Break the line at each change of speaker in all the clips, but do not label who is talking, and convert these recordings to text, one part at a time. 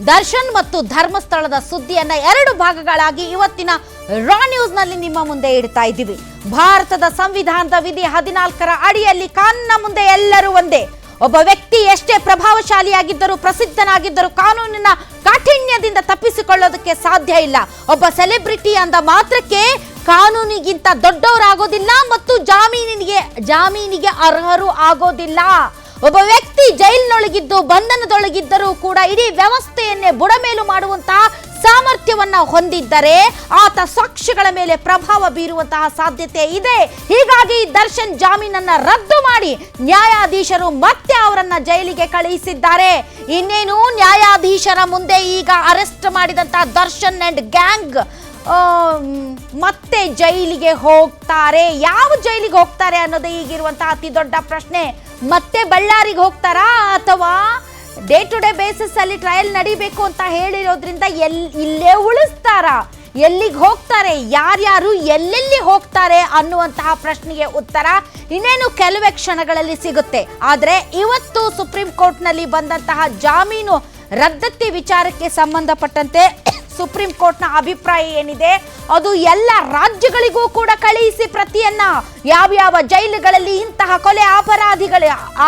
ದರ್ಶನ್ ಮತ್ತು ಧರ್ಮಸ್ಥಳದ ಸುದ್ದಿಯನ್ನ ಎರಡು ಭಾಗಗಳಾಗಿ ಇವತ್ತಿನ ರಾ ನ್ಯೂಸ್ ನಲ್ಲಿ ನಿಮ್ಮ ಮುಂದೆ ಇಡ್ತಾ ಇದ್ದೀವಿ. ಭಾರತದ ಸಂವಿಧಾನದ ವಿಧಿ 14ರ ಅಡಿಯಲ್ಲಿ ಕಾನೂನಿನ ಮುಂದೆ ಎಲ್ಲರೂ ಒಂದೇ. ಒಬ್ಬ ವ್ಯಕ್ತಿ ಎಷ್ಟೇ ಪ್ರಭಾವಶಾಲಿಯಾಗಿದ್ದರೂ ಪ್ರಸಿದ್ಧನಾಗಿದ್ದರೂ ಕಾನೂನಿನ ಕಾಠಿಣ್ಯದಿಂದ ತಪ್ಪಿಸಿಕೊಳ್ಳೋದಕ್ಕೆ ಸಾಧ್ಯ ಇಲ್ಲ. ಒಬ್ಬ ಸೆಲೆಬ್ರಿಟಿ ಅಂದ ಮಾತ್ರಕ್ಕೆ ಕಾನೂನಿಗಿಂತ ದೊಡ್ಡವರಾಗೋದಿಲ್ಲ ಮತ್ತು ಜಾಮೀನಿಗೆ ಅರ್ಹರು ಆಗೋದಿಲ್ಲ. ಒಬ್ಬ ವ್ಯಕ್ತಿ ಜೈಲಿನೊಳಗಿದ್ದು ಬಂಧನದೊಳಗಿದ್ದರೂ ಕೂಡ ಇಡೀ ವ್ಯವಸ್ಥೆಯನ್ನೇ ಬುಡಮೇಲು ಮಾಡುವಂತಹ ಸಾಮರ್ಥ್ಯವನ್ನ ಹೊಂದಿದ್ದರೆ ಆತ ಸಾಕ್ಷ್ಯಗಳ ಮೇಲೆ ಪ್ರಭಾವ ಬೀರುವಂತಹ ಸಾಧ್ಯತೆ ಇದೆ. ಹೀಗಾಗಿ ದರ್ಶನ್ ಜಾಮೀನನ್ನ ರದ್ದು ಮಾಡಿ ನ್ಯಾಯಾಧೀಶರು ಮತ್ತೆ ಅವರನ್ನ ಜೈಲಿಗೆ ಕಳುಹಿಸಿದ್ದಾರೆ. ಇನ್ನೇನು ನ್ಯಾಯಾಧೀಶರ ಮುಂದೆ ಈಗ ಅರೆಸ್ಟ್ ಮಾಡಿದಂತಹ ದರ್ಶನ್ ಅಂಡ್ ಗ್ಯಾಂಗ್ ಮತ್ತೆ ಜೈಲಿಗೆ ಹೋಗ್ತಾರೆ. ಯಾವ ಜೈಲಿಗೆ ಹೋಗ್ತಾರೆ ಅನ್ನೋದೇ ಈಗಿರುವಂತಹ ಅತಿ ದೊಡ್ಡ ಪ್ರಶ್ನೆ. ಮತ್ತೆ ಬಳ್ಳಾರಿಗೆ ಹೋಗ್ತಾರಾ ಅಥವಾ ಡೇ ಟು ಡೇ ಬೇಸಿಸ್ ಅಲ್ಲಿ ಟ್ರಯಲ್ ನಡಿಬೇಕು ಅಂತ ಹೇಳಿರೋದ್ರಿಂದ ಇಲ್ಲೇ ಉಳಿಸ್ತಾರಾ? ಎಲ್ಲಿಗೆ ಹೋಗ್ತಾರೆ, ಯಾರ್ಯಾರು ಎಲ್ಲೆಲ್ಲಿ ಹೋಗ್ತಾರೆ ಅನ್ನುವಂತಹ ಪ್ರಶ್ನೆಗೆ ಉತ್ತರ ಇನ್ನೇನು ಕೆಲವೇ ಕ್ಷಣಗಳಲ್ಲಿ ಸಿಗುತ್ತೆ. ಆದರೆ ಇವತ್ತು ಸುಪ್ರೀಂ ಕೋರ್ಟ್ನಲ್ಲಿ ಬಂದಂತಹ ಜಾಮೀನು ರದ್ದತಿ ವಿಚಾರಕ್ಕೆ ಸಂಬಂಧಪಟ್ಟಂತೆ ಸುಪ್ರೀಂ ಕೋರ್ಟ್ನ ಅಭಿಪ್ರಾಯ ಏನಿದೆ ಅದು ಎಲ್ಲ ರಾಜ್ಯಗಳಿಗೂ ಕೂಡ ಕಳುಹಿಸಿ ಪ್ರತಿಯನ್ನ ಯಾವ್ಯಾವ ಜೈಲುಗಳಲ್ಲಿ ಇಂತಹ ಕೊಲೆ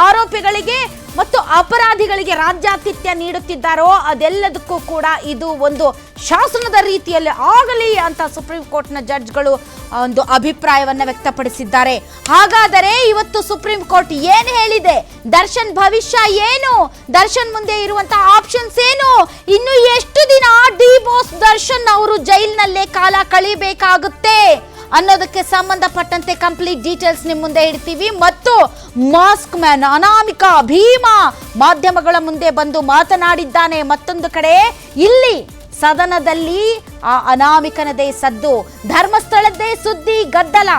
ಆರೋಪಿಗಳಿಗೆ ಮತ್ತು ಅಪರಾಧಿಗಳಿಗೆ ರಾಜ್ಯಾತಿಥ್ಯ ನೀಡುತ್ತಿದ್ದಾರೋ ಅದೆಲ್ಲದಕ್ಕೂ ಕೂಡ ಇದು ಒಂದು ಶಾಸನದ ರೀತಿಯಲ್ಲಿ ಆಗಲಿ ಅಂತ ಸುಪ್ರೀಂ ಕೋರ್ಟ್ನ ಜಡ್ಜ್ಗಳು ಒಂದು ಅಭಿಪ್ರಾಯವನ್ನ ವ್ಯಕ್ತಪಡಿಸಿದ್ದಾರೆ. ಹಾಗಾದರೆ ಇವತ್ತು ಸುಪ್ರೀಂ ಕೋರ್ಟ್ ಏನು ಹೇಳಿದೆ, ದರ್ಶನ್ ಭವಿಷ್ಯ ಏನು, ದರ್ಶನ್ ಮುಂದೆ ಇರುವಂತಹ ಆಪ್ಷನ್ಸ್ ಏನು, ಇನ್ನು ಎಷ್ಟು ದಿನ ಡಿ ಬಾಸ್ ದರ್ಶನ್ ಅವರು ಜೈಲಿನಲ್ಲೇ ಕಾಲ ಕಳಿಬೇಕಾಗುತ್ತೆ ಅನ್ನೋದಕ್ಕೆ ಸಂಬಂಧಪಟ್ಟಂತೆ ಕಂಪ್ಲೀಟ್ ಡೀಟೇಲ್ಸ್ ನಿಮ್ಮ ಮುಂದೆ ಇಡ್ತೀವಿ. ಮತ್ತು ಮಾಸ್ಕ್ ಮ್ಯಾನ್ ಅನಾಮಿಕಾ ಭೀಮಾ ಮಾಧ್ಯಮಗಳ ಮುಂದೆ ಬಂದು ಮಾತನಾಡಿದ್ದಾನೆ. ಮತ್ತೊಂದು ಕಡೆ ಇಲ್ಲಿ ಸದನದಲ್ಲಿ ಆ ಅನಾಮಿಕನದೇ ಸದ್ದು, ಧರ್ಮಸ್ಥಳದ್ದೇ ಸುದ್ದಿ ಗದ್ದಲ.